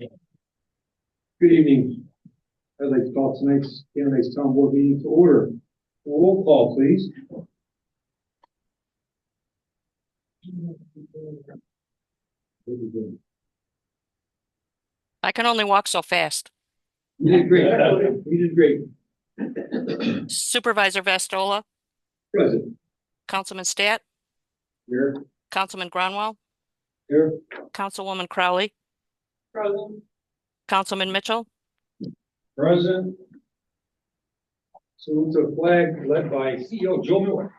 Good evening. I'd like to call tonight's Candidates Town Board meeting to order. Roll call, please. I can only walk so fast. You did great. You did great. Supervisor Vastola, Present. Councilman Stat, Here. Councilman Gronwall, Here. Councilwoman Crowley, Present. Councilman Mitchell, Present. Salute to the flag led by CEO Joe Miller.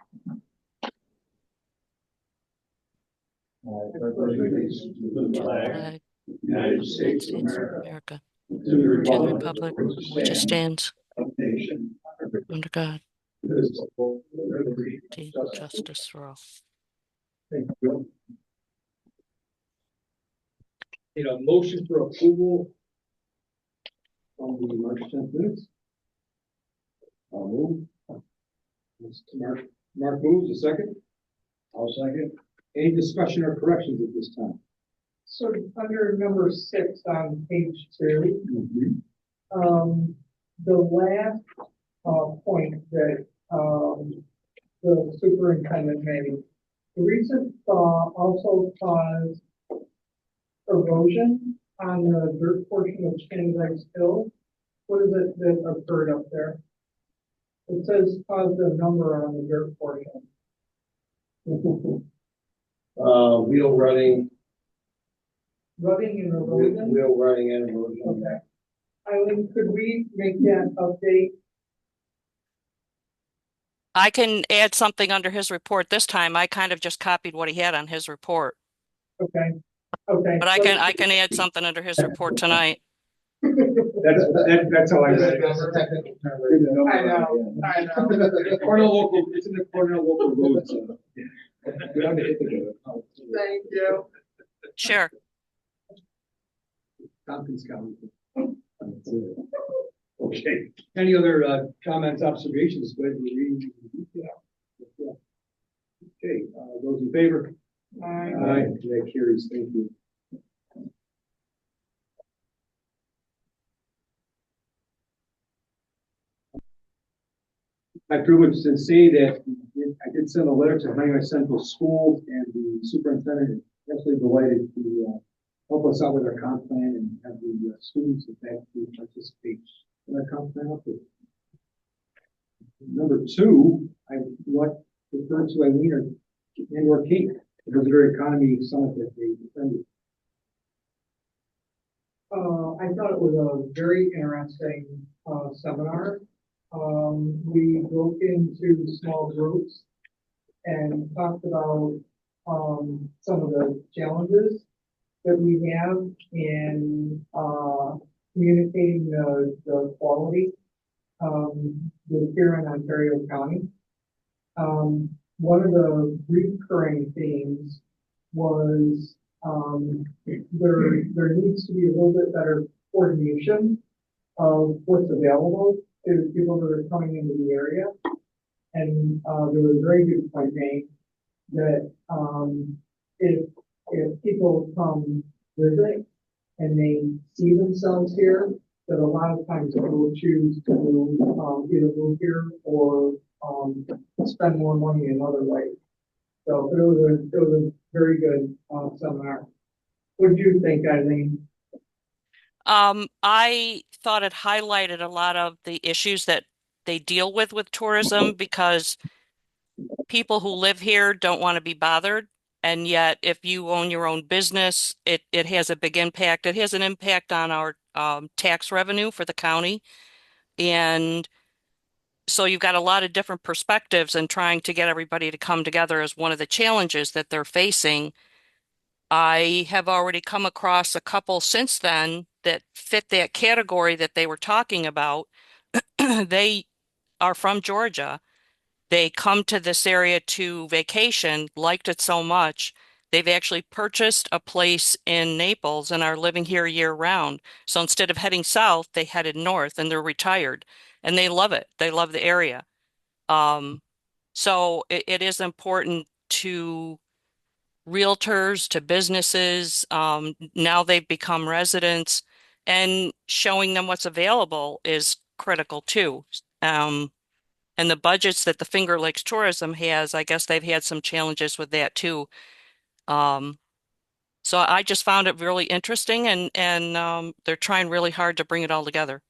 flag, United United States of States of America. America, To the to the republic republic which it stands, one nation, under God, indivisible, with liberty and justice for all. Thank you. Need a motion for approval on the March 10th minutes. I'll move. Mark moves, a second. I'll second. Any discussion or corrections at this time? So under number 6 on page 2, the last point that the superintendent made, the recent thaw also caused erosion on the dirt portion of Standish Hill. What is it that occurred up there? It says caused a number on the dirt portion. Wheel running, Rutting and erosion? wheel running and erosion. Okay. Eileen, could we make that update? I can add something under his report this time. I kind of just copied what he had on his report, Okay. Okay. but I can add something under his report tonight. That's how I read it. That's a technical term. I know. Cornell local, it's in the Cornell local roads. We don't hit the Thank you. Sure. Tompkins County. Okay. Any other comments, observations? Go ahead and read. Yeah. Okay, those in favor? Aye. That carries. Thank you. I privilege to say that I did send a letter to Honeyman Central School, and the superintendent is absolutely delighted to help us out with our comp plan and have the students and faculty participate in our comp plan update. Number 2, I want to refer to Eileen or Kate, the Visitor Economy Summit that they attended. I thought it was a very interesting seminar. We broke into small groups and talked about some of the challenges that we have in communicating the quality here in Ontario County. One of the recurring themes was there needs to be a little bit better coordination of what's available to people that are coming into the area. And there was a very good point made that if people come visit and they see themselves here, that a lot of times people will choose to either move here or spend more money in other ways. So it was a very good seminar. What did you think, Eileen? I thought it highlighted a lot of the issues that they deal with tourism, because people who live here don't want to be bothered. And yet, if you own your own business, it has a big impact. It has an impact on our tax revenue for the county. And so you've got a lot of different perspectives, and trying to get everybody to come together is one of the challenges that they're facing. I have already come across a couple since then that fit that category that they were talking about. They are from Georgia. They come to this area to vacation, liked it so much. They've actually purchased a place in Naples and are living here year round. So instead of heading south, they headed north, and they're retired and they love it. They love the area. So it is important to realtors to businesses. Now they've become residents, and showing them what's available is critical too. And the budgets that the Finger Lakes Tourism has, I guess they've had some challenges with that too. Um, so I just found it really interesting, and they're trying really hard to bring it all together.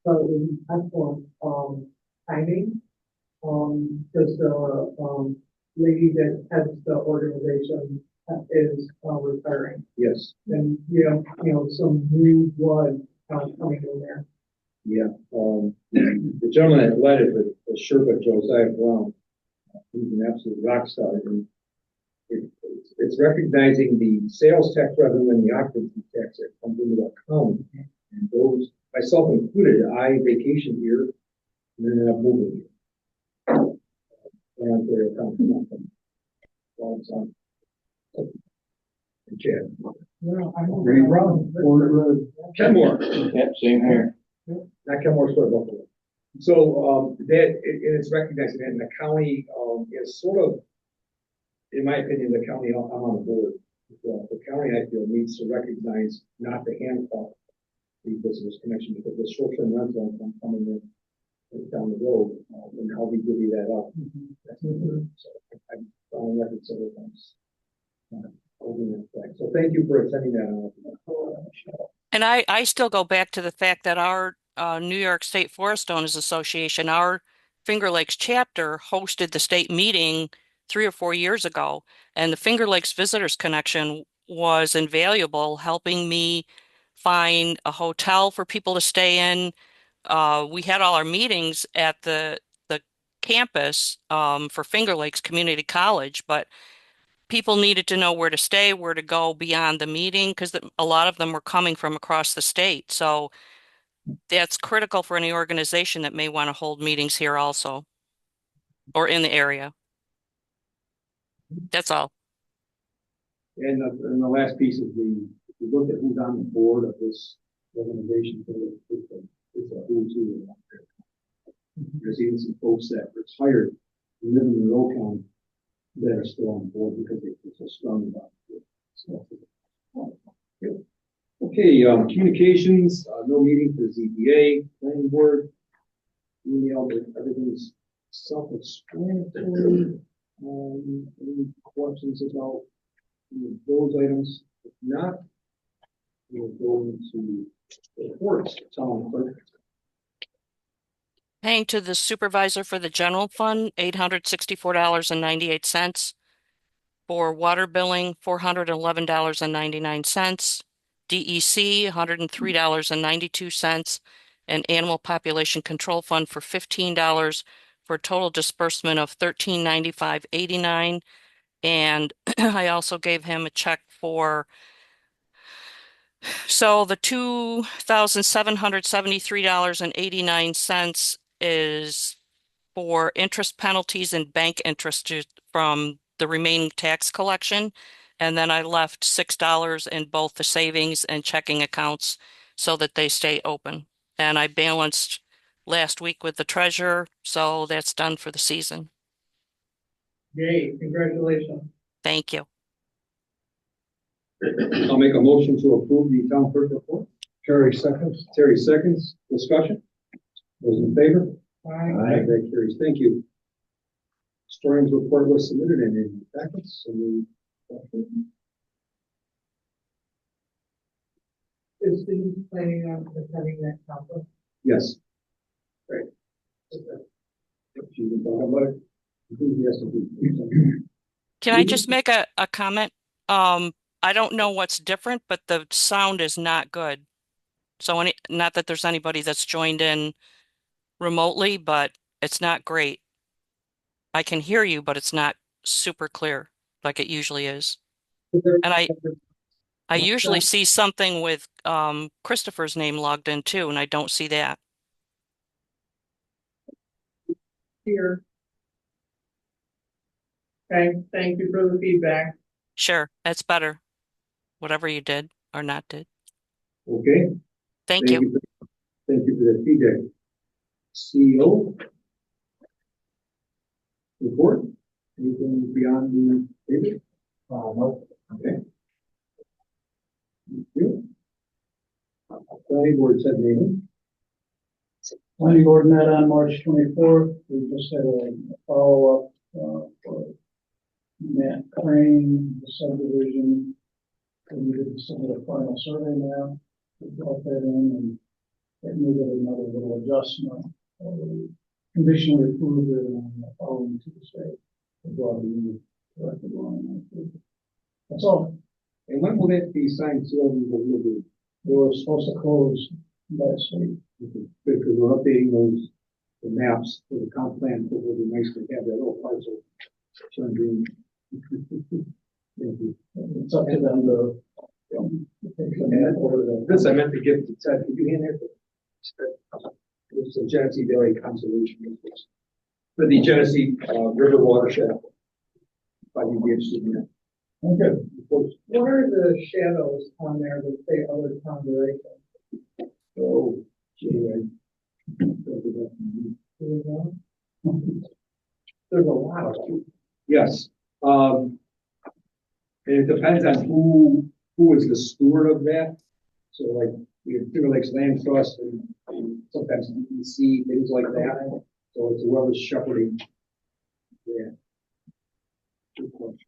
So in excellent, timing, because the, lady that heads the organization is, retiring. Yes, And, some new blood, coming in there. yeah, the gentleman that led it was Sherpa Josiah Brown. He's an absolute rock star, and it's recognizing the sales tax revenue and the occupancy tax that comes into the county. And those, myself included, I vacation here and then I'm moving here. And they're coming up. Well, it's on. And Chad. Yeah, I know. Ray Brown, Kenmore. Yep, same here. Not Kenmore, sort of Buffalo. So, that, it's recognizing that, and the county, is sort of, in my opinion, the county, I'm on the board. The county, I feel, needs to recognize not the handcuff the business connection, because the short-term rental income coming in down the road, and how we divvy that up. That's important. So I've found record several times. Holding that flag. So thank you for attending that. And I still go back to the fact that our New York State Forest Owners Association, our Finger Lakes chapter, hosted the state meeting 3 or 4 years ago, and the Finger Lakes Visitors Connection was invaluable, helping me find a hotel for people to stay in. We had all our meetings at the campus for Finger Lakes Community College, but people needed to know where to stay, where to go beyond the meeting, because a lot of them were coming from across the state. So that's critical for any organization that may want to hold meetings here also, or in the area. That's all. And the last piece is if you look at who's on the board of this organization, it's a who's who. There's even some folks that retired and live in Monroe County that are still on board because they feel so strong about it. So, good. Okay, communications, no meeting for ZBA, planning board, email, everything's self-explanatory. Any questions about those items? If not, we'll go into reports. Town clerk. Paying to the supervisor for the general fund, $864.98. For water billing, $411.99. DEC, $103.92. And animal population control fund for $15, for a total disbursement of $1395.89. And I also gave him a check for, so the $2,773.89 is for interest penalties and bank interest from the remaining tax collection. And then I left $6 in both the savings and checking accounts so that they stay open. And I balanced last week with the treasurer, so that's done for the season. Yay, congratulations. Thank you. I'll make a motion to approve the town clerk report. Terry seconds. Terry seconds. Discussion. Those in favor? Aye. That carries. Thank you. Historian's report was submitted in the packets. So Is Steve planning on attending that conference? yes. Great. She can talk about it. Enthusiastically. Can I just make a comment? I don't know what's different, but the sound is not good. So not that there's anybody that's joined in remotely, but it's not great. I can hear you, but it's not super clear like it usually is. And I usually see something with Christopher's name logged in too, and I don't see that. Here. Okay, thank you for the feedback. Sure, that's better. Whatever you did or not did. Okay. Thank you. Thank you for that feedback. CEO report. Anything beyond the pavement? No. Okay. Thank you. Planning board said meeting. Planning board met on March 24th. We just had a follow-up, for Matt Crane, the subdivision. We did submit a final survey now. We brought that in and it needed another little adjustment. We conditionally approved it and following to the state. We brought it in, corrected line. That's all. And when will that be signed, sealed, and delivered? We were supposed to close last week. Because we're updating those, the maps for the comp plan, so it would be nice to have that little parcel. Turn green. Thank you. It's up to them to. This I meant to give to Ted, could you hand that? It's the Genesee Valley Conservation District. For the Genesee, River watershed. If I'd be interested in that. Okay. What are the shadows on there that say other conservation? Oh, gee, There's a lot of them. yes, and it depends on who is the steward of that. So like, we have Finger Lakes Land Trust and sometimes DEC, things like that. So it's whoever's shepherding. Yeah. Good question.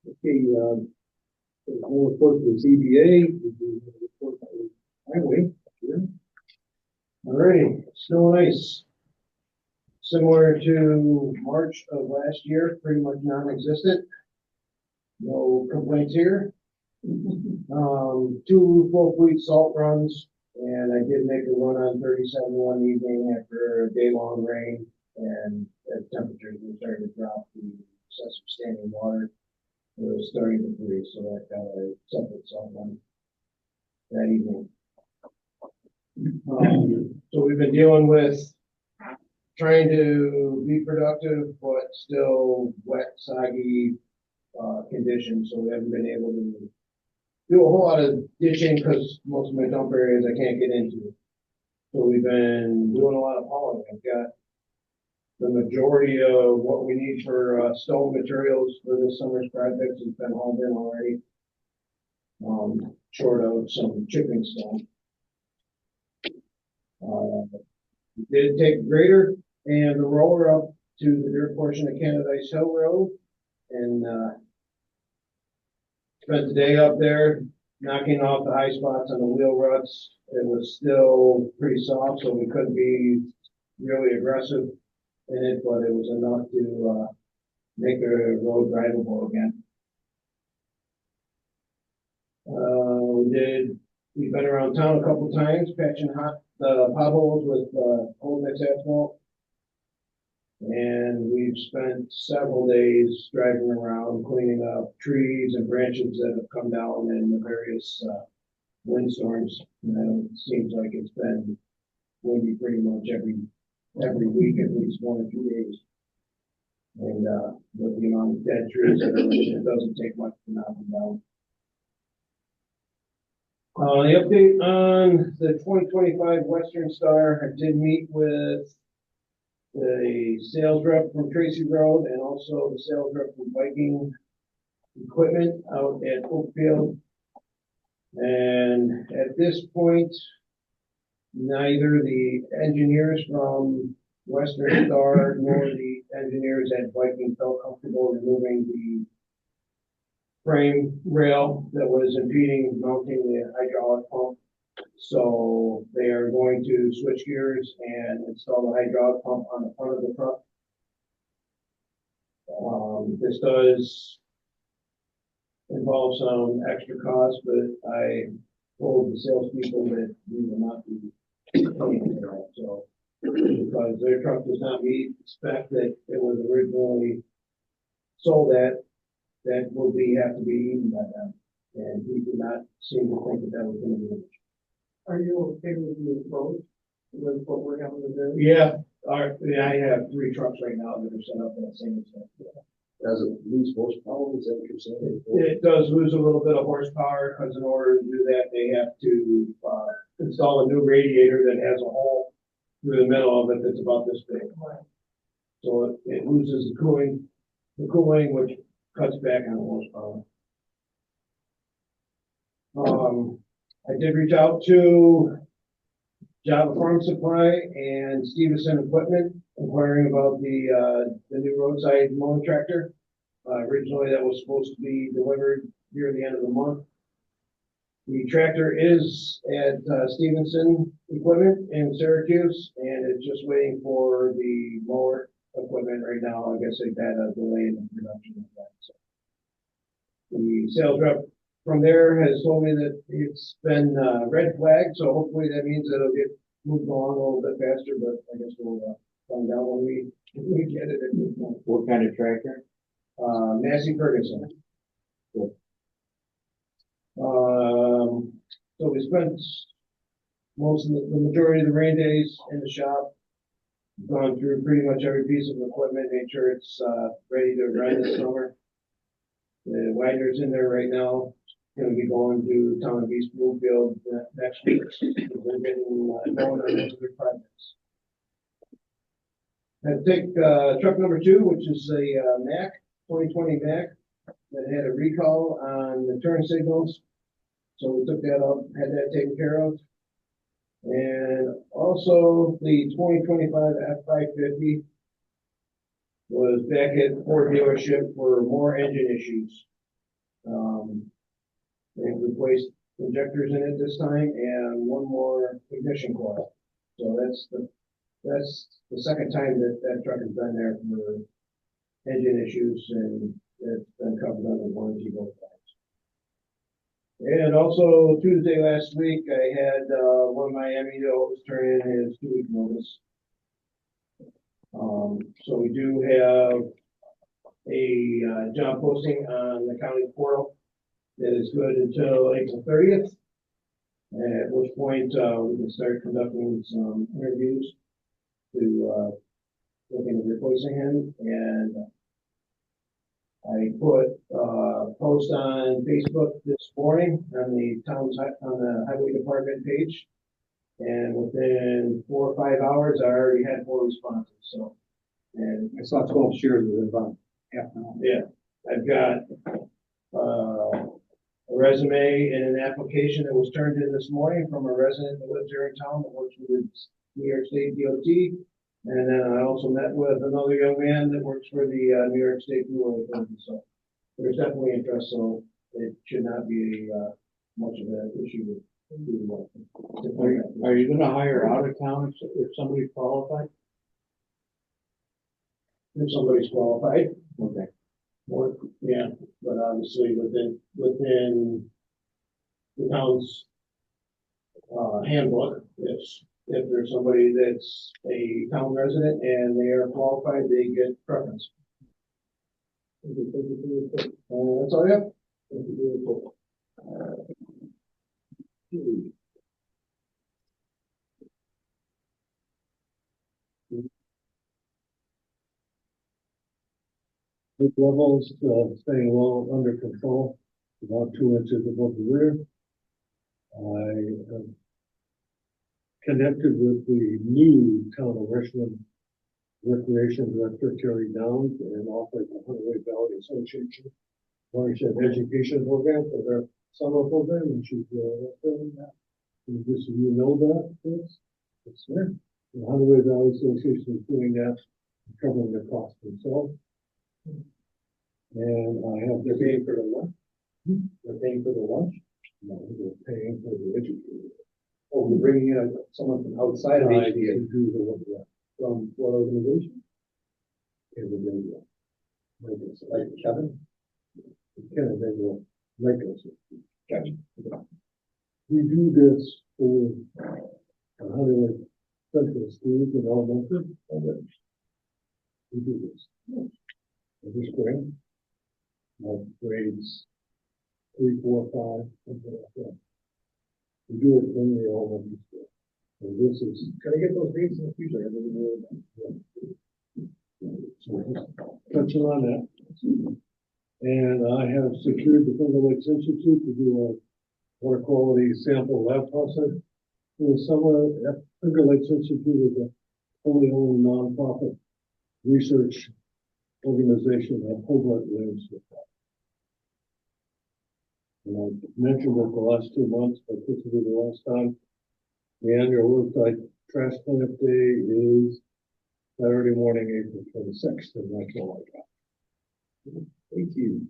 Okay, we'll report to the ZBA, we'll report to the highway. Here. All right, snow and ice. Similar to March of last year, pretty much non-existent. No complaints here. 2 full fleet salt runs, and I did make a run on 37 one evening after a day-long rain, and as temperatures were starting to drop, the excessive standing water was starting to freeze, so that got a separate salt run that evening. So we've been dealing with trying to be productive, but still wet, soggy conditions. So we haven't been able to do a whole lot of ditching because most of my dump areas I can't get into. So we've been doing a lot of hauling. I've got the majority of what we need for stone materials for this summer's projects has been hauled in already. Short of some chipping stone. We did take a grader and the roller up to the dirt portion of Canadice Hill Road and spent the day up there knocking off the high spots on the wheel ruts. It was still pretty soft, so we couldn't be really aggressive in it, but it was enough to make the road drivable again. We've been around town a couple times patching potholes with old mix asphalt. And we've spent several days driving around cleaning up trees and branches that have come down in the various windstorms. And it seems like it's been windy pretty much every week, at least 1 or 2 days. And with the amount of dead trees that are, it doesn't take much to knock them down. The update on the 2025 Western Star, I did meet with the sales rep from Tracy Road and also the sales rep from Viking Equipment out at Oakfield. And at this point, neither the engineers from Western Star nor the engineers at Viking felt comfortable removing the frame rail that was impeding mounting the hydraulic pump. So they are going to switch gears and install the hydraulic pump on the front of the truck. This does involve some extra cost, but I told the salespeople that we will not be paying for that. So because their truck does not meet the spec that it was originally sold at, that will have to be eaten by them. And he did not seem to think that was going to be an issue. Are you okay with the approach with what we're having to do? Yeah, I have 3 trucks right now that are set up that same stuff. Does it lose horsepower? Is that what you're saying? It does lose a little bit of horsepower because in order to do that, they have to install a new radiator that has a hole through the middle of it that's about this big. So it loses the cooling, which cuts back on horsepower. I did reach out to Java Farm Supply and Stevenson Equipment, inquiring about the new roadside mowing tractor. Originally, that was supposed to be delivered near the end of the month. The tractor is at Stevenson Equipment in Syracuse, and it's just waiting for the mower equipment right now. I guess they've had a delay in the production of that. So the sales rep from there has told me that it's been red flagged, so hopefully that means it'll get moved along a little bit faster, but I guess we'll find out when we get it at this point. What kind of tractor? Massey Ferguson. So we spent most of the majority of the rain days in the shop, gone through pretty much every piece of equipment, made sure it's ready to run this summer. The wider's in there right now, gonna be going to town of East Bloomfield next week. We're getting going on those other projects. I take truck number 2, which is a Mack 2020 Mack that had a recall on the turn signals. So we took that up, had that taken care of. And also the 2025 F550 was back at Ford dealership for more engine issues. They replaced injectors in it this time and one more ignition coil. So that's the second time that truck has been there for engine issues, and it's been covered under warranty both times. And also Tuesday last week, I had one of my MEOs turn in his 2-week notice. So we do have a job posting on the county portal that is good until April 30th. At which point we can start conducting some interviews to look into replacing him. And I put a post on Facebook this morning on the highway department page, and within 4 or 5 hours, I already had 4 responses. So, and I saw 12 shares within about half an hour. yeah, I've got a resume and an application that was turned in this morning from a resident that lives here in town that works with New York State DOT. And then I also met with another young man that works for the New York State Rural Authority. So there's definitely interest, so it should not be much of an issue. Are you gonna hire out of town if somebody's qualified? If somebody's qualified, Okay. or, yeah, but obviously within the town's handbook, if there's somebody that's a town resident and they are qualified, they get preference. That's all I have. With levels staying well under control, about 2 inches above the rear. I have connected with the new town of Richmond Recreation Director, Terry Downs, and offered the Hunter Valley Association watershed education program for their summer program, and she's doing that. And just so you know that, it's there. The Hunter Valley Association is doing that, covering the cost themselves. And I have, they're paying for the lunch. They're paying for the lunch. No, they're paying for the educator. Oh, we're bringing in someone from outside of HDA. To do the work, yeah. From what organization? Like Kevin? Kevin, they will make us. Gotcha. We do this for 100 central schools in elementary. We do this. Every spring. Like grades 3, 4, 5, something like that. We do it in the elementary school. And this is. Can I get those dates in the future? I didn't know that. So just touching on that. And I have secured the Finger Lakes Institute to do a water quality sample lab process in the summer Finger Lakes Institute is a wholly owned nonprofit research organization that Hobart lives with. And I mentioned it the last 2 months, but this will be the last time. The annual roadside trash cleanup day is Saturday morning, April 26th, and that's all I got. Thank you.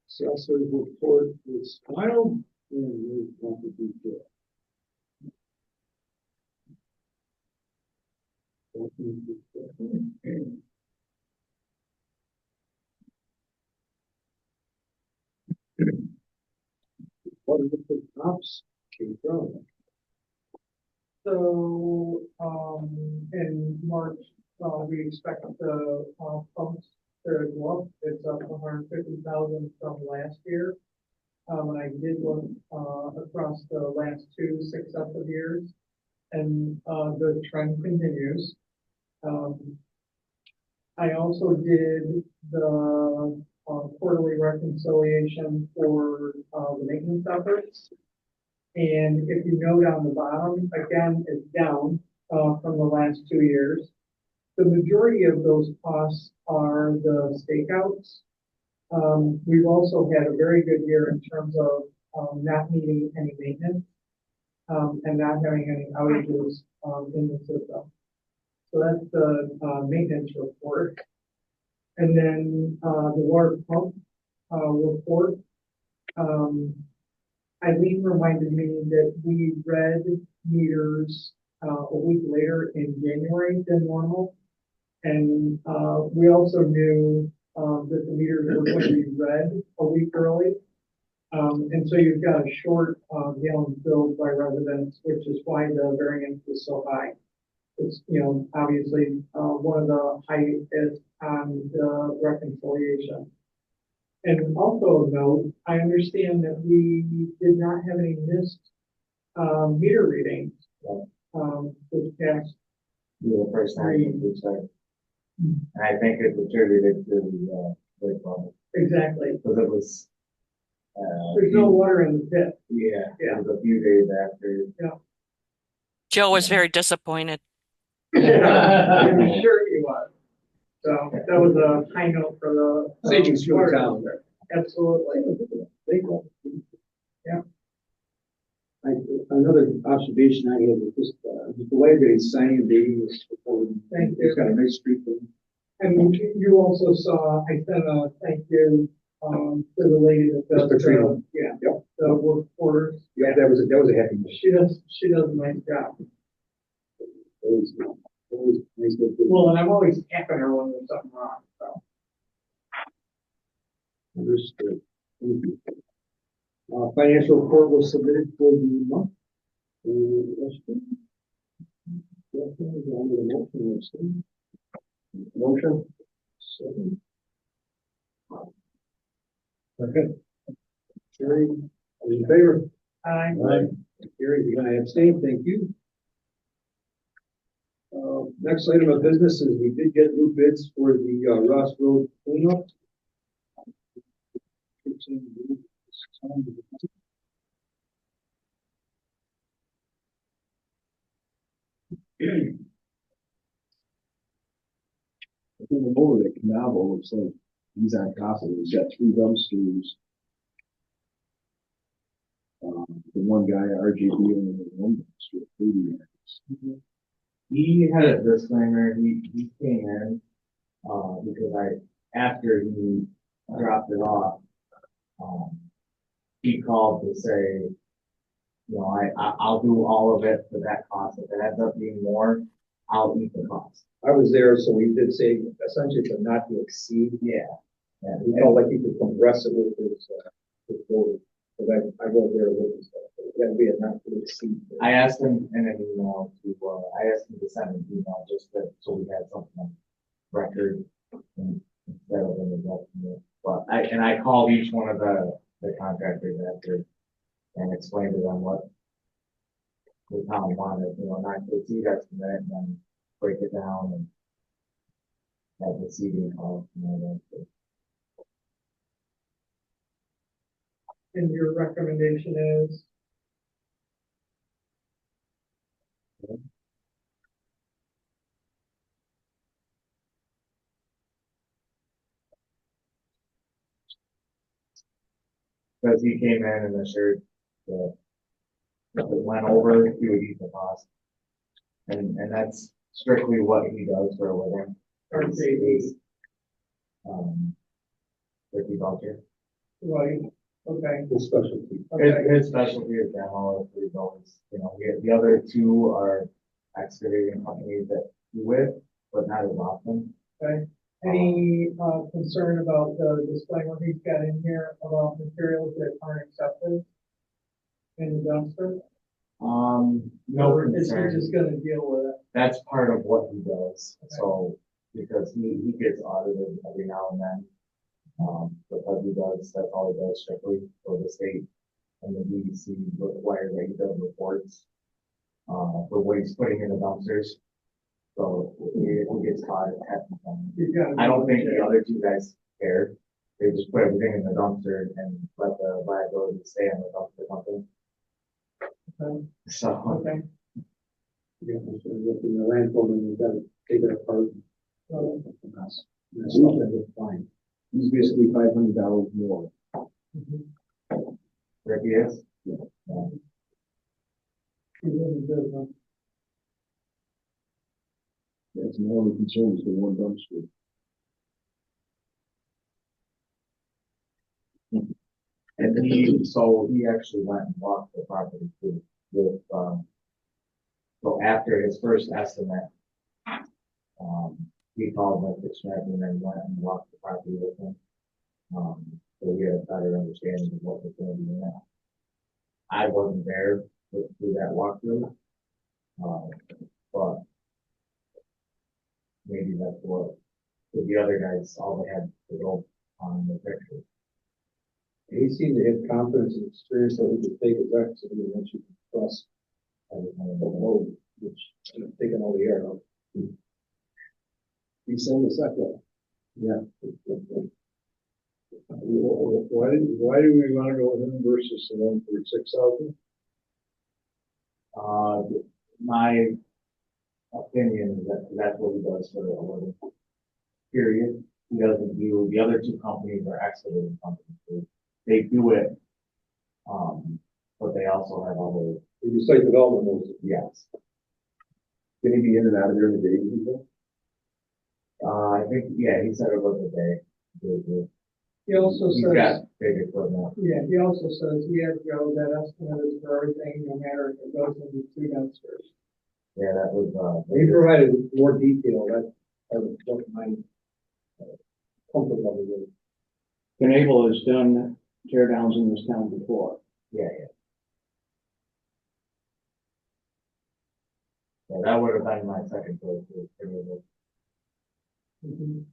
Assessor's report is filed and we'll want to be there. What are the tops? Keep going. So, in March, we expect the, pumps to go up. It's up 150,000 from last year. And I did look, across the last 2 successive years, and, the trend continues. I also did the, quarterly reconciliation for, the maintenance efforts. And if you note on the bottom, again, it's down, from the last 2 years. The majority of those costs are the stakeouts. We've also had a very good year in terms of, not needing any maintenance, and not having any outages, in the system. So that's the, maintenance report. And then, the water pump, report. Eileen reminded me that we read meters, a week later in January than normal. And, we also knew, that the meters were going to be read a week early. And so you've got a short, gallon filled by residents, which is why the variance is so high. It's, obviously, one of the highest on the reconciliation. And also of note, I understand that we did not have any missed, meter readings, this past. The first time we started. And I think it attributed to the lake bubble, Exactly. because it was. There's no water in the pit. Yeah, Yeah. it was a few days after. Joe was very disappointed. I'm sure he was. So that was a high note for the. Savings for the water town. district. Absolutely. Yeah. Another observation I had was just, the way they sang and dating was. Thank you. It's got a nice street. And you also saw, I sent a thank you, to the lady that does. Ms. Petrino. Yeah. Yep. The work orders. Yeah, that was a happy. She does a nice job. Always nice to do. Well, and I'm always tapping her when there's something wrong, so. Understood. Thank you. Financial report was submitted for the month. Motion. Second. Okay. Carrie, all in favor? I, Carrie, you're gonna abstain, thank you. Next item of business is we did get new bids for the Ross Road cleanup. Over the canal, looks like he's on top of it. He's got 3 dumpsters. The one guy, RJB, only has 1 dumpster, 30 yards. He had a disclaimer, he came in, because after he dropped it off, he called to say, I'll do all of it for that cost. If it ends up being more, I'll eat the cost. I was there, so we did say essentially to not to exceed. Yeah. And he felt like he could progress it with his board. But I go there with his, that'd be a not to exceed. I asked him in an email I asked him to send an email so we had something on record instead of an adjustment. But I called each one of the contractors after and explained to them what the town wanted, not to exceed estimate and then break it down and have the seeding cost and all that. and your recommendation is, Because he came in and assured that if it went over, he would eat the cost. And that's strictly what he does for a living. Is, Ricky Belcher. Right, okay, The specialty. okay. His specialty is demo, is always, the other two are excavating companies that he with, but not as often. Any, concern about the disclaimer he's got in here about materials that aren't accepted in the dumpster? No Or is he concern. just gonna deal with it? That's part of what he does. Okay. So, because he gets audited every now and then. Because he does, that's all he does strictly for the state. And the DEC requires that he does reports, for what he's putting in the dumpsters. So he gets caught at hefty fines. He's gotta I don't think be- the other two guys cared. They just put everything in the dumpster and let the liability stay on the dumpster company. Okay. So, Okay, Yeah, so if in the landfill, then you gotta take it apart. so, And that's something that's fine. He's basically $500 more. mhm. Ricky is. He's really good, huh? That's more of a concern is the one dumpster. And he actually went and walked the property too, with, so after his first estimate, he called Mr. Schmidt and then went and walked the property with him. So we had a better understanding of what was going to be in that. I wasn't there through that walkthrough. But maybe that's what, with the other guys, all they had to go on the picture. He seemed to have confidence and experience that he could take his exit and once you can trust everything in the load, which taking all the air out. He sent us that way. Yeah. Why do we wanna go with him versus the one for 6,000? My opinion is that that's what he does for a living. Period. He doesn't do, the other two companies are excavating companies. They do it, but they also have other, He do site development most of yes. Can he be in and out of there in a day? You think? I think, yeah, he said it was a day. He also He's says, got big equipment. yeah, he also says he has Joe that estimate is for everything, no matter if it goes into two dumpsters. Yeah, that was, He provided more detail, that, I was what my comfort level with. Canable has done tear downs in this town before. yeah. Yeah, that would have been my second choice. Mhm.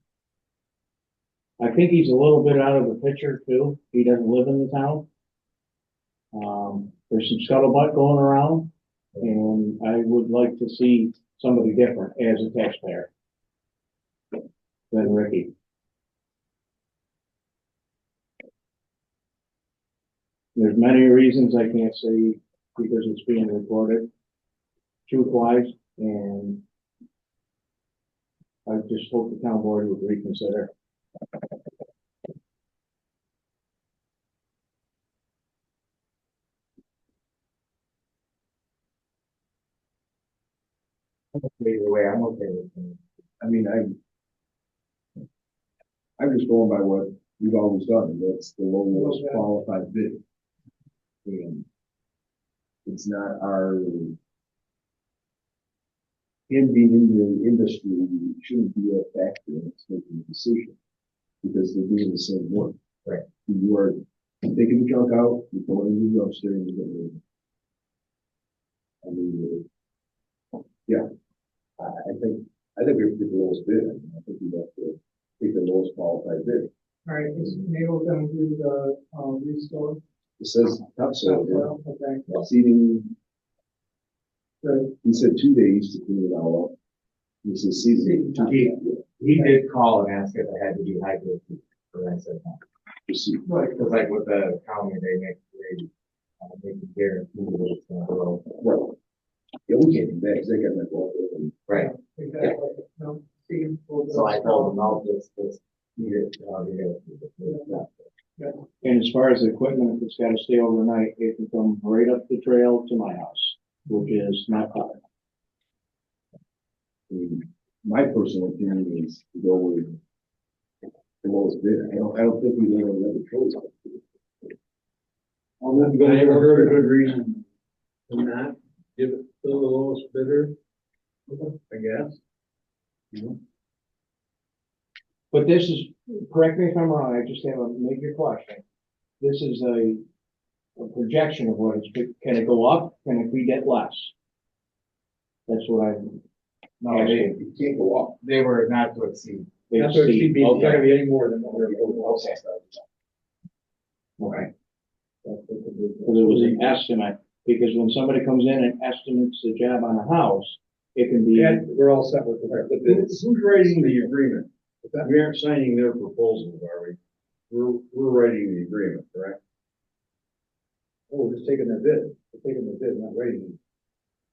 I think he's a little bit out of the picture too. He doesn't live in the town. There's some scuttlebutt going around, and I would like to see somebody different as a taxpayer than Ricky. There's many reasons I can't say because it's being recorded truth-wise, and I just hope the town board would reconsider. Either way, I'm okay with it. I mean, I'm just going by what we've always done, and that's the lowest Okay. qualified bid. And it's not our, him being in the industry shouldn't be a factor in us making a decision, because they're doing the same work. Right. You are taking the junk out, you're going in the dumpster, and you're getting rid of it. I mean, yeah, I think we have to get the lowest bid. I think we have to take the lowest qualified bid. All right, is Mabel gonna do the, restore? It says topsoil, yeah. Okay, Seeding, good. he said 2 days to clean it all up. He says seeding. He did call and ask if it had to be hydro, but I said no. Right, Because like with the county, they make guarantee that it's gonna grow. Right. Yeah, we can't do that, because they got that wall open. Right. Exactly. No, Steve will So I just- told them, I'll just eat it, And as far as the equipment, if it's gotta stay overnight, it can come right up the trail to my house, which is not far. I mean, my personal opinion is to go with the lowest bid. I don't think we have another choice. I never heard a good reason to not give it to the lowest bidder, I guess. But this is, correct me if I'm wrong, I just have a major question. This is a projection of what it's, can it go up? Can it be get less? That's what I. No, It can't go up. they were not to exceed. Not to exceed, it's not gonna Okay. be any more than what we're proposing. Okay. Because it was an estimate, because when somebody comes in and estimates the job on a house, it can be. And we're all set with the bids. Who's writing the agreement? We aren't signing their proposals, are we? We're writing the agreement, correct? Oh, we're just taking their bid, we're taking the bid, not rating it.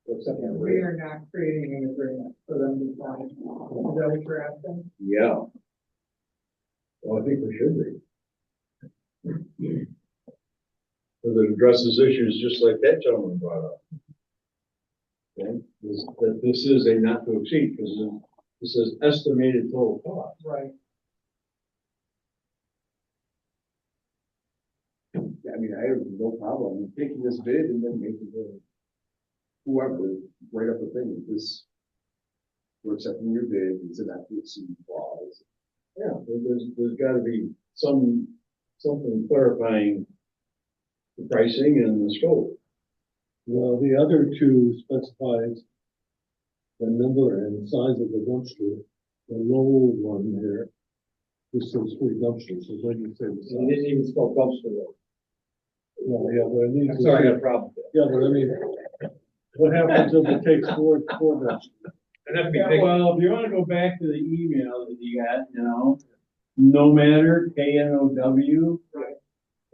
We're accepting the We rate. are not creating an agreement for them to sign. Is that what you're asking? Yeah. Well, I think we should be. Because it addresses issues just like that gentleman brought up. Okay, that this is a not to exceed, because this is estimated total cost. Right. I mean, I have no problem taking this bid and then making whoever write up a thing, this, we're accepting your bid, it's a not to exceed clause. Yeah, there's gotta be something clarifying the pricing and the scope. Well, the other two specifies the number and size of the dumpster, the low one here. This says 3 dumpsters, so then you say the You size. didn't even spell dumpster though. Well, yeah, but it needs. I'm sorry, I got a problem with Yeah, but I mean, what happens if it takes four dumpsters? that. And that'd be Yeah, big. well, if you wanna go back to the email that you got, no matter, KNOW. Right.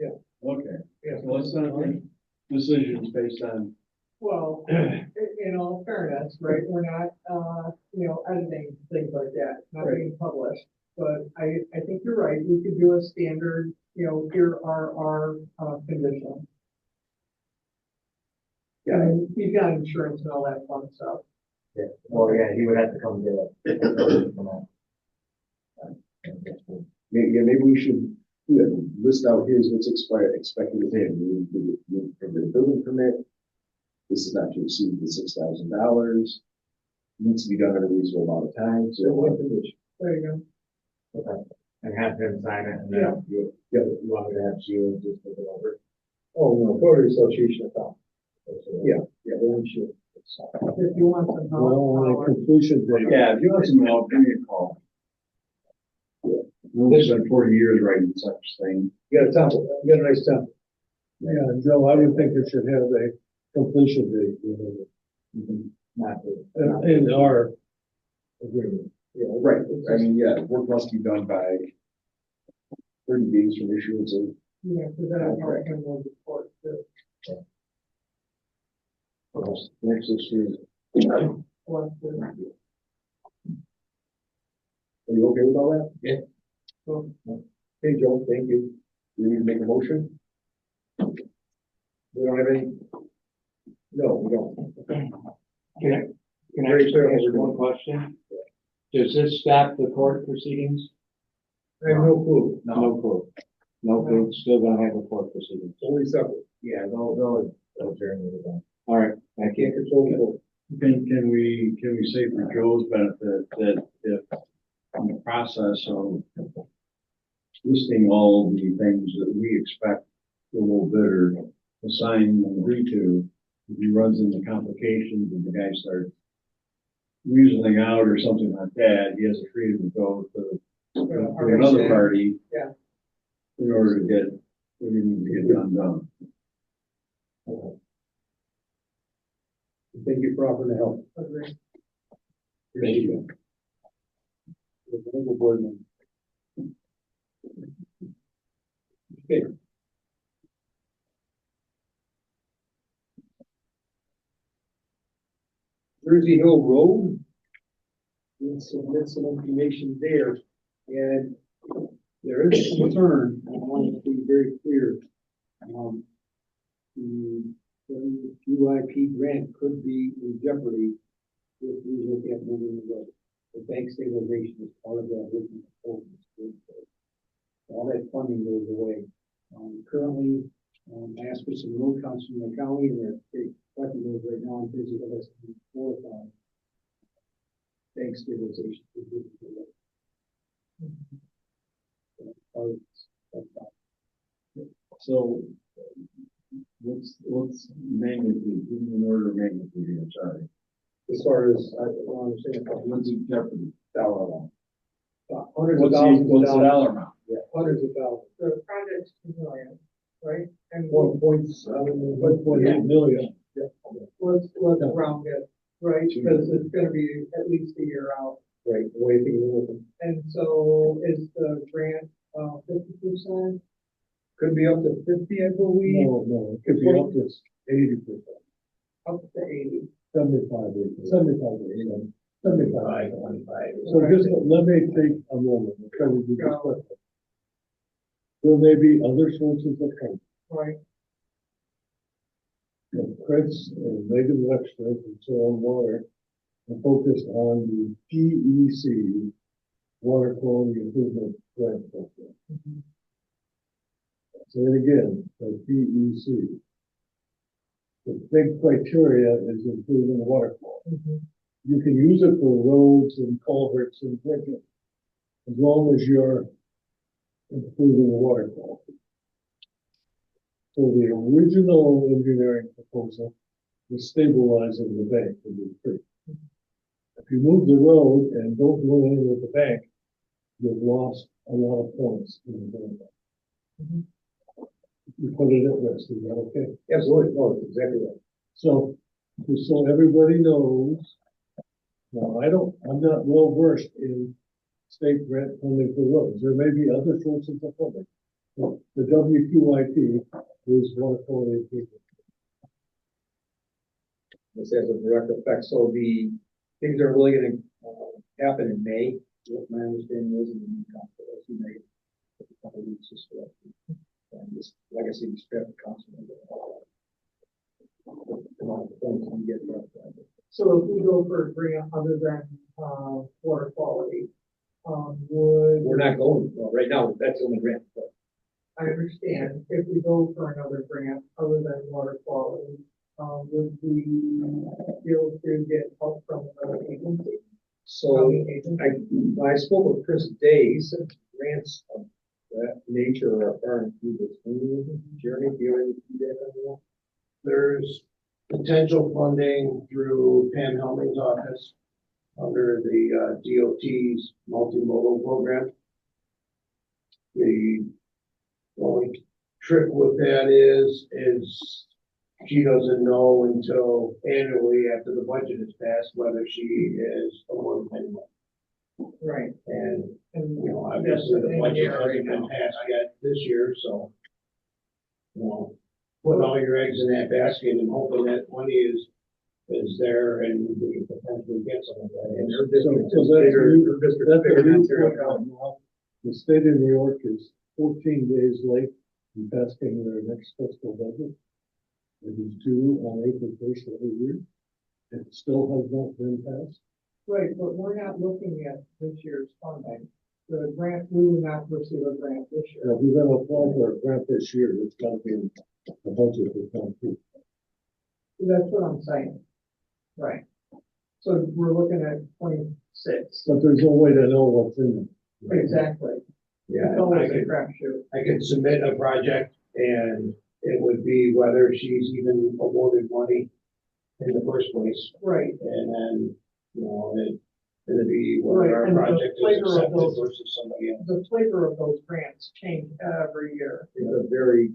Yeah, okay, Yeah, so let's not make decisions based on. Well, in all fairness, right, we're not, editing things like that, not being published. But I think you're right, we could do a standard, here are our, conditions. Yeah. And you've got insurance and all that fun stuff. Yeah, well, yeah, he would have to come get it. Maybe we should, list out here's what's expected of him, from the building permit. This is not to exceed the $6,000. Needs to be done in a reasonable amount of time, so. There you And have him sign it, and then you want me to have Sheila just look it over. Oh, no, Florida Association of Town. Yeah. They're sure. go. If you want some help. Well, on a Howard. completion date. Yeah, if you want some help, give me a call. Yeah, we've spent 40 years writing such thing. You got a temple, you got a nice temple. Yeah, Joe, I would think it should have a completion date, Not to. in our agreement. Yeah, right, I mean, yeah, work must be done by 30 days from issuance of. Yeah, because then I'm not going to report to Next is here. what the, Are you okay with all that? Yeah. so, Hey, Joe, thank you. We need to make a motion? We don't have any. No, we don't. Can I just ask one question? Does this stop the court proceedings? I have no clue. No clue. No clue, still gonna have a court proceedings. Only separate. Yeah, they'll adjourn it again. All right, thank you. Can't control the vote. Can we say for Joe's benefit that if in the process of listing all the things that we expect the low bidder to sign and agree to, if he runs into complications and the guy starts weaseling out or something like that, he has the freedom to go to another party. Yeah. In order to get, what he needs to get done. Thank you for offering to help. agree. Thank you. The legal board member. Okay. Jersey Hill Road. We submit some information there, and there is a concern, I want to be very clear. The UIP grant could be in jeopardy if we look at moving the road. The bank stabilization is part of that original proposal. All that funding goes away. Currently, I asked for some road counts from the county, and they're collecting those right now, and busy with us to qualify. Bank stabilization. So, what's magnitude, give me an order of magnitude here, sorry. As far as, I don't understand, What's the jeopardy dollar amount? hundreds of What's the, thousands of what's the dollars. dollar amount? Yeah, hundreds of thousands. The project's 2 million, right? And 1.8 million. let's round it, right? Because it's gonna be at least a year out. Right, the way things are looking. And so is the grant, 50%? Could be up to 50, I believe. No, it could be up to 80%, Up to 80. 75, 75, 75. 25. So just let me take a moment and try to do this quickly. There may be other sources of funding. Right, Chris and Megan Webster from Soil and Water are focused on the PEC, Water Quality Improvement Grant Program. Say it again, the PEC. The big criteria is improving water quality. You can use it for roads and culverts and bridges, as long as you're improving water quality. So the original engineering proposal was stabilizing the bank in the creek. If you move the road and don't go in with the bank, you've lost a lot of points in the bank. You put it at risk, is that okay? Absolutely, no, that's exactly right. So, just so everybody knows, now, I'm not well versed in state grant funding for roads. There may be other sources of funding. But the WQIP is water quality improvement. This has a direct effect, so the things are really gonna, happen in May, what my understanding is, in the new council, as you may, a couple of weeks just for that. And this, like I said, you scrap the council. Come on, things you get left. so if we go for a grant other than, water quality, would. We're not going, well, right now, that's the only grant. But I understand, if we go for another grant other than water quality, would we be able to get help from another agency? So, County agency? I spoke with Chris Day, he said grants of that nature are far and few between. Jeremy, do you have any feedback on that? There's potential funding through Pam Helming's office under the DOT's multimodal program. The only trick with that is she doesn't know until annually after the budget is passed whether she is awarded any money. Right, And, and. you know, obviously the budget hasn't been passed yet this year, so, you know, put all your eggs in that basket and hoping that money is there and we can potentially get some of that. And her district So is that's bigger, new- her district is That's bigger a than new Ontario program County. now. The state of New York is 14 days late in passing their next fiscal budget. It is due on April 1st of every year. It still has not been passed. Right, but we're not looking at this year's funding. The grant, we will not receive a grant this year. Now, if you're gonna apply for a grant this year, it's gotta be in the budget for 22. That's what I'm saying. Right. So we're looking at 26. But there's no way to know what's in it. Exactly. Yeah, It's always a crapshoot. I could submit a project and it would be whether she's even awarded money in the first place. Right, And then, you know, it'd be Right, whether our and the project is flavor of accepted those- versus somebody else. the flavor of those grants change every year. It's a very,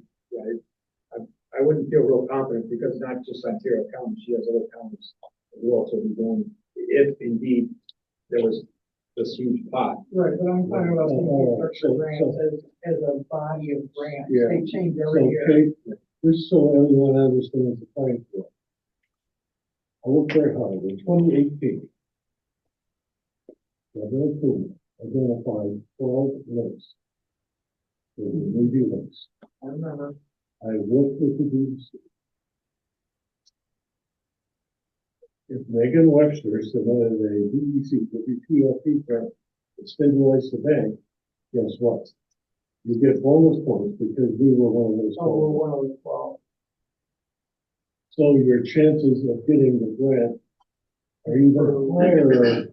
I wouldn't feel real confident because not just Ontario County, she has other counties that will also be going, if indeed there was this huge pot. Right, but I'm talking about the infrastructure so- grants as a body of grants. Yeah. They change So, every year. Kate, just so everyone understands the playing field. I worked very hard in 2018. Governor Cooper identified 12 links. There were maybe links. I remember. I worked with the DEC. If Megan Webster submitted a DEC, WPLP grant that stimulates the bank, guess what? You get bonus points because we were one of those. Oh, we're 12. one of the 12. So your chances of getting the grant are even higher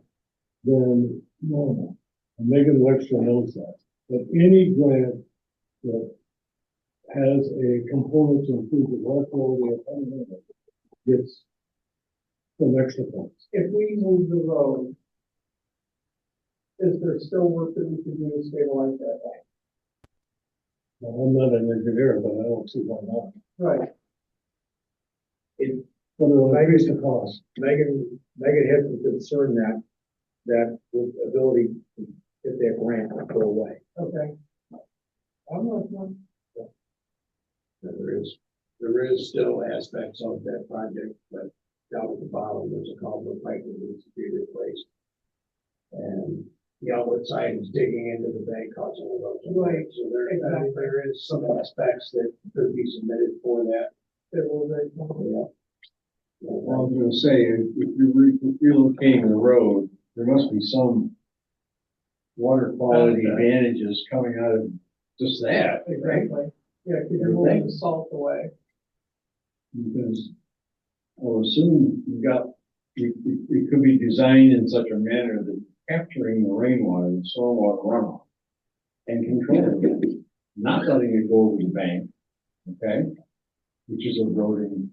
than normal. And Megan Webster knows that. But any grant that has a component to improve the water quality of the gets some extra points. If we move the road, is there still work that we can do to stabilize that bank? Now, I'm not an engineer, but I don't see why not. Right. But it'll increase the cost. Megan had some concern that with ability to get that grant will go away. Okay. I'm not, There is still aspects of that project, but down at the bottom, there's a culvert pipe that needs to be replaced. And the outlet side is digging into the bank causing erosion. Right. So there, Exactly. there is some aspects that could be submitted for that. Well, I was gonna say, if you're relocating the road, there must be some water quality advantages coming out of just that, right? exactly. Yeah, because you're moving the salt away. Because I would assume it could be designed in such a manner that capturing the rainwater, the stormwater runoff, and controlling it, not letting it go over the bank, okay? Which is eroding,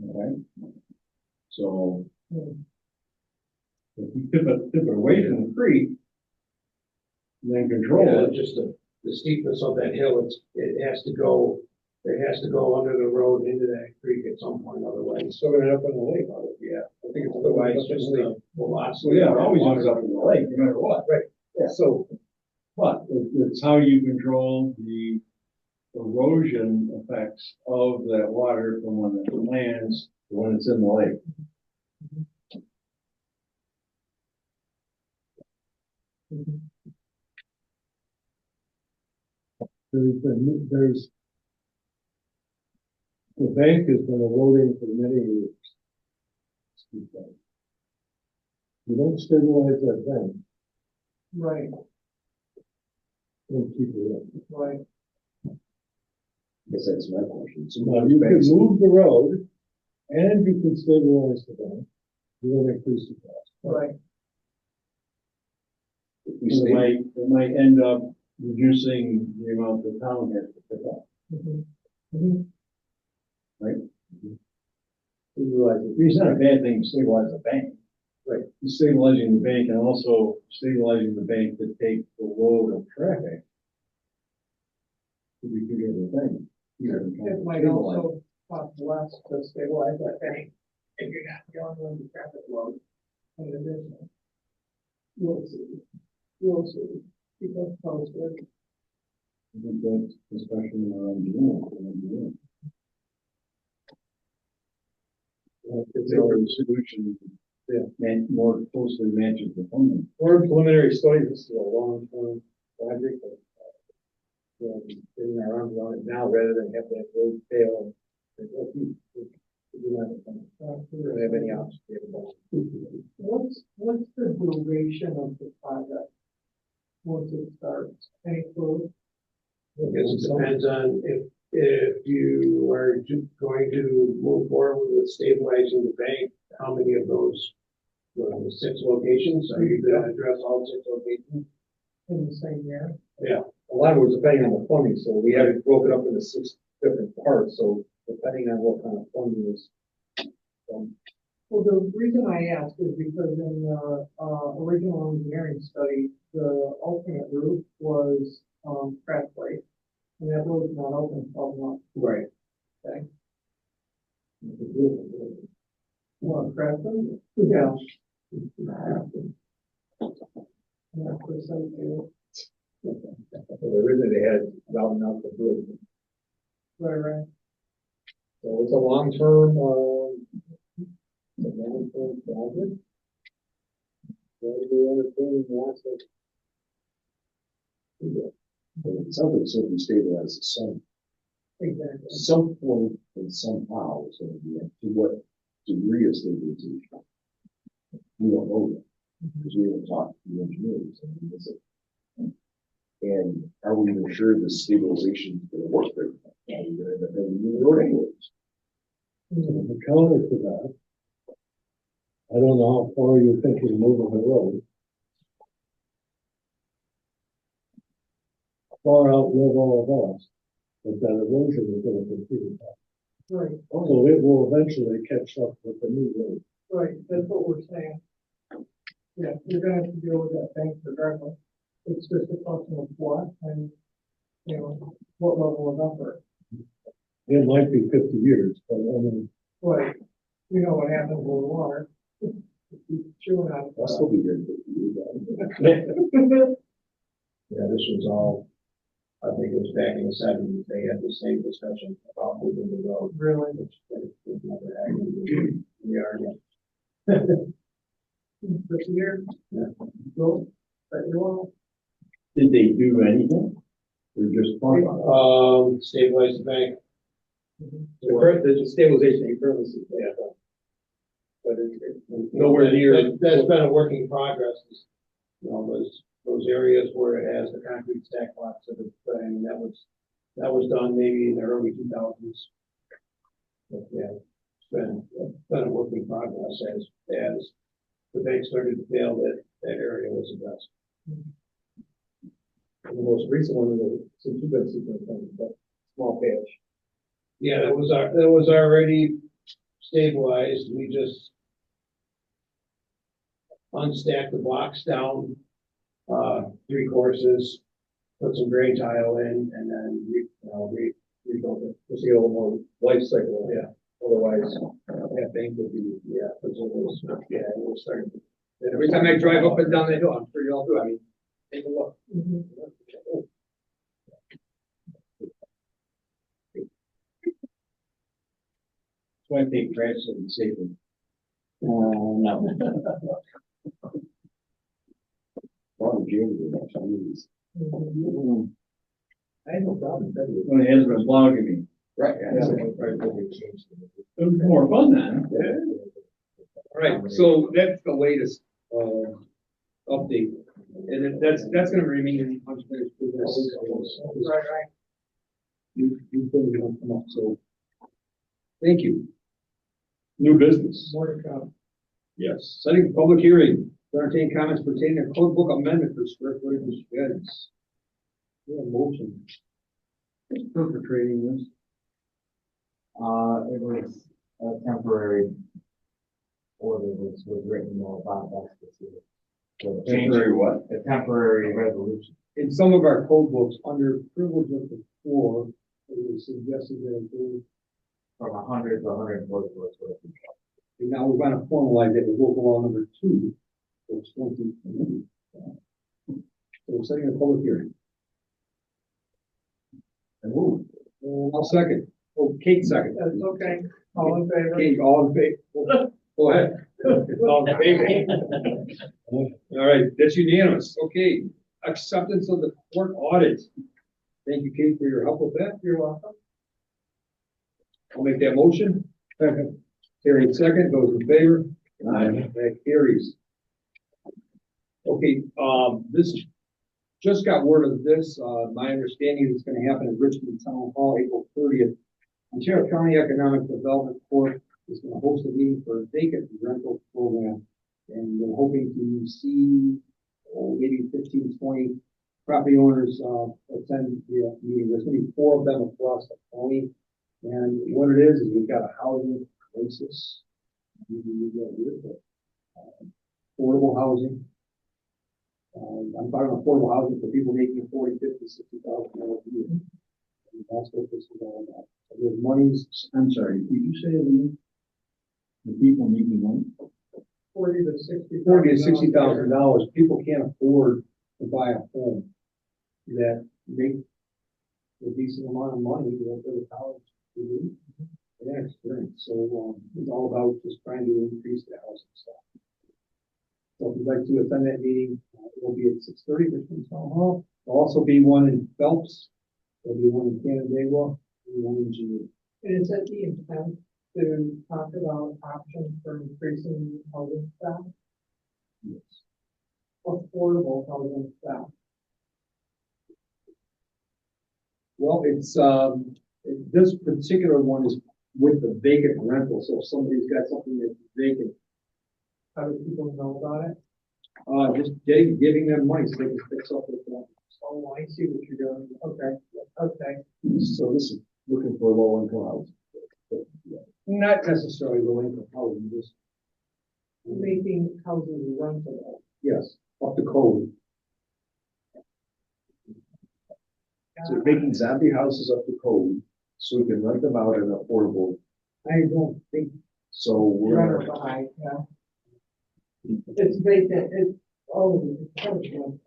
okay? So if you tip it away from the creek, then control it. Just the steepness of that hill, it has to go under the road into that creek at some point, otherwise. It's still gonna end up in the lake, Yeah, I think it's otherwise just the velocity. Well, yeah, it always ends up in the lake, no matter what. Right. Yeah. So, but it's how you control the erosion effects of that water from when it lands to when it's in the lake. There's the bank has been eroding for many years. You don't stabilize that bank, Right, don't keep it up. right. Guess that's my question. So Now, you can move the road and you can stabilize the bank. You don't increase the cost. Right. It might end up reducing the amount the town has to pick up. It's not a bad thing to stabilize the bank. Right. You're stabilizing the bank and also stabilizing the bank to take the load of traffic. To be two different things. It might also cost less to stabilize that bank if you're not dealing with the traffic load in addition. We'll see. We'll see. Keep us posted. I think that's especially in our engineering. It's a solution that more closely matches the funding. We're in preliminary study, this is a long-term project, but, getting our arms around it now rather than have that road fail. We don't have any options. What's the duration of the project? Once it starts, any clue? I guess it depends on if you are going to move forward with stabilizing the bank, how many of those 6 locations, are you gonna address all 6 locations? In the same year? Yeah. A lot of it was depending on the funding, so we have it broken up into 6 different parts, so depending on what kind of funding is. Well, the reason I ask is because in the, original engineering study, the alternate route was, Craft Lake. And that road's not open 12 months. Right. Okay. Well, Craft Lake? Yeah. Originally they had routing out the bridge. Right, right. So it's a long-term, It sounds like something stabilizes some, Exactly. some point and somehow, it's gonna be, to what degree of stabilization? We don't know yet, because we haven't talked to the engineers, I mean, is it? And are we even sure the stabilization is gonna work right now? Are we gonna end up having new road anyways? The counter to that, I don't know how far you think you're moving the road. Far outlive all of us, but that erosion is gonna continue. Right, So it will eventually catch up with the new road. right, that's what we're saying. Yeah, you're gonna have to deal with that bank regardless. It's just a question of what and, you know, what level of effort. It might be 50 years, but I mean, Right, you know what happens with water. Keep chewing on I'll it. still be here. Yeah, this was all, I think it was back in the seventies, they had the same discussion about moving the road, Really, which was never happened. We are again. this year. Yeah. So, but you want, did they do anything? Or just talk about it? Stabilize the bank. The stabilization, you currently see, yeah. But Nowhere near. That's been a work in progress. You know, those areas where it has the concrete stack blocks of the thing, that was done maybe in the early 2000s. But yeah, it's been a work in progress as the bank started to fail, that area was addressed. the most recent one, since you've been superintendent, but small patch. Yeah, it was already stabilized, we just unstacked the blocks down, 3 courses, put some gray tile in, and then rebuilt it. To see a little more life cycle. Yeah. Otherwise, that bank would be, Yeah, because it was starting. every time I drive up and down that hill, I'm sure you all do, I mean, take a look. So I think trash and safety. No. Probably January, actually. I have no problem. When it hasn't been blogging me. Right, yeah. Yeah. It was more fun then. All right, so that's the latest, update, and then that's gonna remain in unfinished business. right, right. You things don't come up, so. Thank you. New business. More to come. Yes. Setting public hearing, to entertain comments pertaining to code book amendment for square footage of sheds. Yeah, motion. Perpetrating this. It was a temporary order was written more about that specific. So Temporary what? a temporary resolution. In some of our code books, under privilege of the floor, it was suggested that it From 100 to 140 square feet. and now we're gonna formalize it with local law number 2, for 20. So we're setting a public hearing. And move. And I'll second. Oh, Kate second. That's okay. All in favor? Kate, all in favor? Go ahead. All in favor? All right, that's unanimous. Okay, acceptance of the court audit. Thank you, Kate, for your help with that. You're welcome. I'll make that motion. Terry, second, those in favor? Aye. That carries. Okay, this, just got word of this, my understanding is gonna happen at Richmond Town Hall, April 30th. Ontario County Economic Development Corp is gonna host a meeting for a vacant rental program. And we're hoping to see, maybe 15, 20 property owners, attend the meeting. There's gonna be 4 of them across the county. And what it is we've got a housing crisis. Affordable housing. I'm talking affordable housing for people making $40,000, $50,000, $60,000 a year. And that's what this is all about. So there's monies. I'm sorry, did you say the people making money? $40,000 to $60,000. People can't afford to buy a home that make a decent amount of money to go to the college degree. Yeah, experience. So, it's all about just trying to increase the housing stock. So if you'd like to attend that meeting, it will be at 6:30 Richmond Town Hall. There'll also be one in Phelps. There'll be one in Canandaigua, and one in Geneva. And is that the intent to talk about options for increasing housing stock, Yes. affordable housing stock? Well, this particular one is with the vacant rental, so if somebody's got something that's vacant, How do people know about it? just giving them money so they can fix up their problem. Oh, I see what you're doing. Okay, okay. So this is looking for low income housing. Not necessarily low income housing, just, Making houses rentable. yes, up to code. So we're making zombie houses up to code, so we can rent them out at an affordable, I don't think, so we're. Renter by, yeah. It's vacant, it's, oh, it's rental.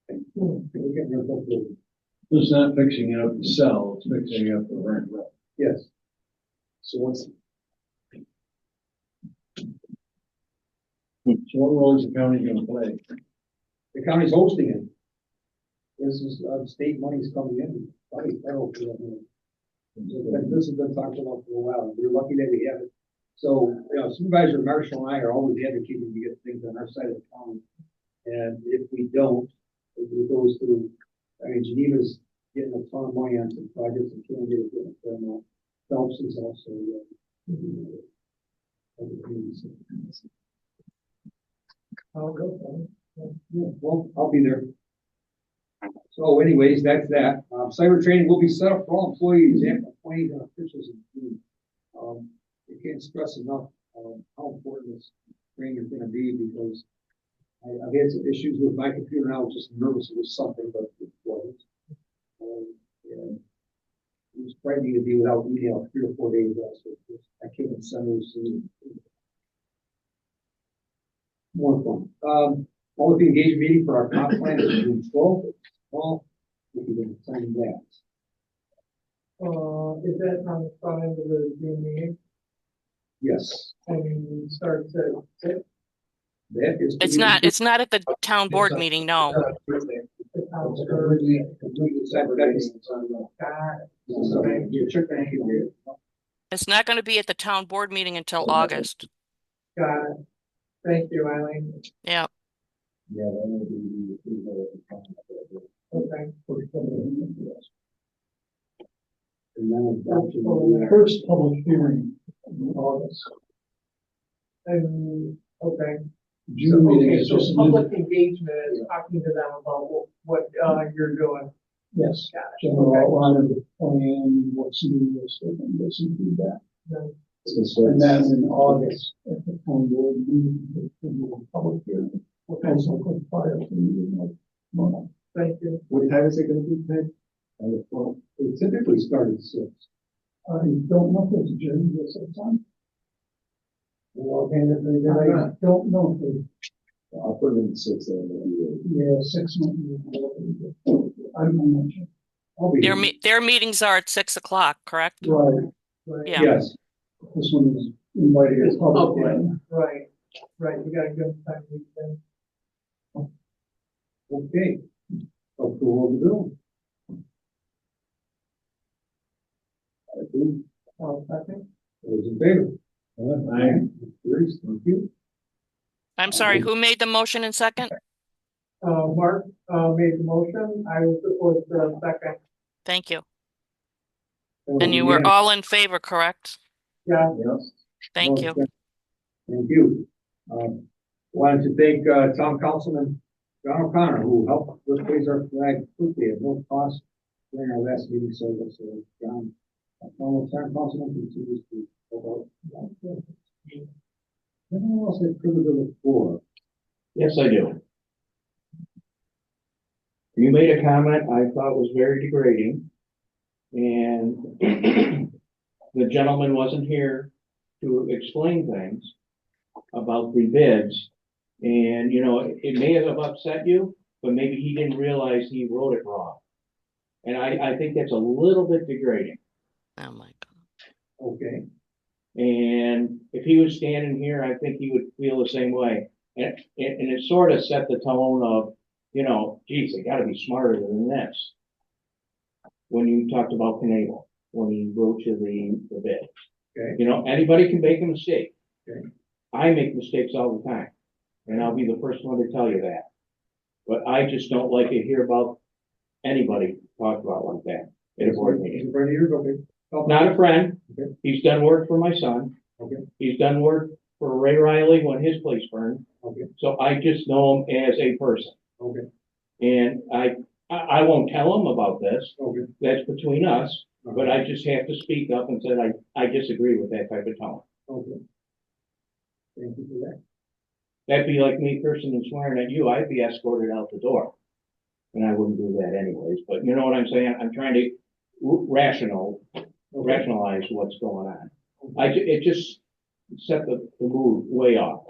we get rental building. It's not fixing it up to sell, it's fixing it up to rent. Yes, So once, So what role is the county gonna play? the county's hosting it. This is, state money's coming in, probably federal for that money. This has been talked about for a while, we're lucky that we have it. So, Supervisor Marshall and I are always advocating to get things on our side of the county. And if we don't, it goes through, I mean, Geneva's getting a ton of money on some projects and can't get it done. Phelps is also, I'll go for it. yeah, well, I'll be there. So anyways, that's that. Cyber training will be set up for all employees and appointees and officials in June. I can't stress enough, how important this training is gonna be because I've had some issues with my computer now, I was just nervous it was something, but it wasn't. And it was frightening to be without email 3 or 4 days last week. I can't even send those to you. More fun. Public engagement meeting for our comp plan is June 12th. Well, we can sign that. Is that on the front end of the Zoom meeting? Yes, And starts at 6? that is. It's not at the town board meeting, no. The town It's a clerk. completely separate meeting. It's on the- Got it. So, you check that here. It's not going to be at the town board meeting until August. Got it. Thank you, Eileen. Yeah. yeah, that would be. Okay. And then adoption will be- First public hearing in August. And, okay. June meeting Okay, is so just. public engagement is talking to them about what you're doing. Yes, Got it. general outline of the plan, what's new, what's different, get some feedback. And then in August, at the town board meeting, we'll do a public hearing. Also, quick fire for the meeting, like, tomorrow. Thank you. What time is it gonna be, Ted? Well, it typically started at 6. I don't know if there's a journey this time. I don't know if they, I'll put it in 6 then. yeah, 6 months. I'm not sure. I'll be. Their meetings are at 6 o'clock, correct? Right, Right. Yeah. Yes, this one is invited as public. hearing. Right, you gotta give them time to think. okay. Approval of the bill. Second. Those in favor? Aye. Carries. Thank you. I'm sorry, who made the motion in second? Mark, made the motion, I will support the second. Thank you. And you were all in favor, correct? Yeah, Yes. Thank you. Thank you. Wanted to thank, Town Councilman John O'Connor, who helped us raise our flag quickly at no cost during our last meeting, so John, Town Councilman continues to help out. Anyone else have privilege of the floor? Yes, I do. You made a comment I thought was very degrading. And the gentleman wasn't here to explain things about the bids. And, you know, it may have upset you, but maybe he didn't realize he wrote it wrong. And I think that's a little bit degrading. Oh my God. Okay. And if he was standing here, I think he would feel the same way. And it sort of set the tone of, you know, geez, they gotta be smarter than this. When you talked about Knievel, when he wrote you the bid. Okay. You know, anybody can make a mistake. Okay. I make mistakes all the time, and I'll be the first one to tell you that. But I just don't like to hear about anybody talk about like that at a board meeting. He's a friend of yours, okay. Not a friend. Okay. He's done work for my son. Okay. He's done work for Ray Riley when his place burned. Okay. So I just know him as a person. Okay. And I won't tell him about this. Okay. That's between us. But I just have to speak up and say I disagree with that type of tone. Okay. Thank you for that. That'd be like me cursing and swearing at you. I'd be escorted out the door. And I wouldn't do that anyways. But you know what I'm saying? I'm trying to rationalize what's going on. It just set the mood way off.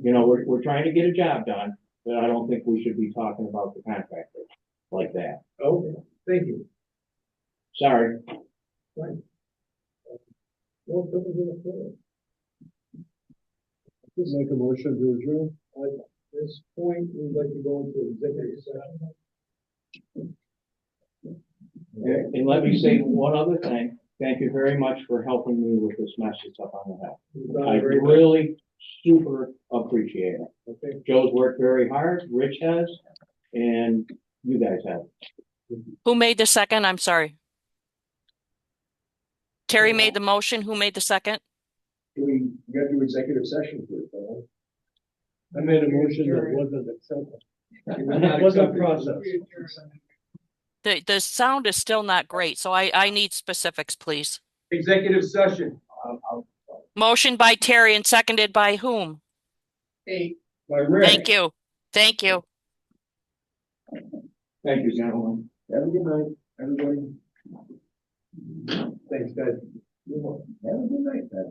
You know, we're trying to get a job done, but I don't think we should be talking about the contractor like that. Okay, thank you. Sorry. Fine. Well, that was in the floor. Just make a motion to adjourn. At this point, we'd like to go into executive session. And let me say one other thing. Thank you very much for helping me with this message up on the hill. I really super appreciate it. Okay. Joe's worked very hard, Rich has, and you guys have. Who made the second? I'm sorry. Terry made the motion. Who made the second? We got to executive session first, huh? I made a motion that wasn't acceptable. It Wasn't processed. The sound is still not great, so I need specifics, please. Executive session. Motion by Terry and seconded by whom? By Rick. Thank you. Thank you. Thank you, gentlemen. Have a good night, everybody. Thanks, guys. Have a good night, Pat.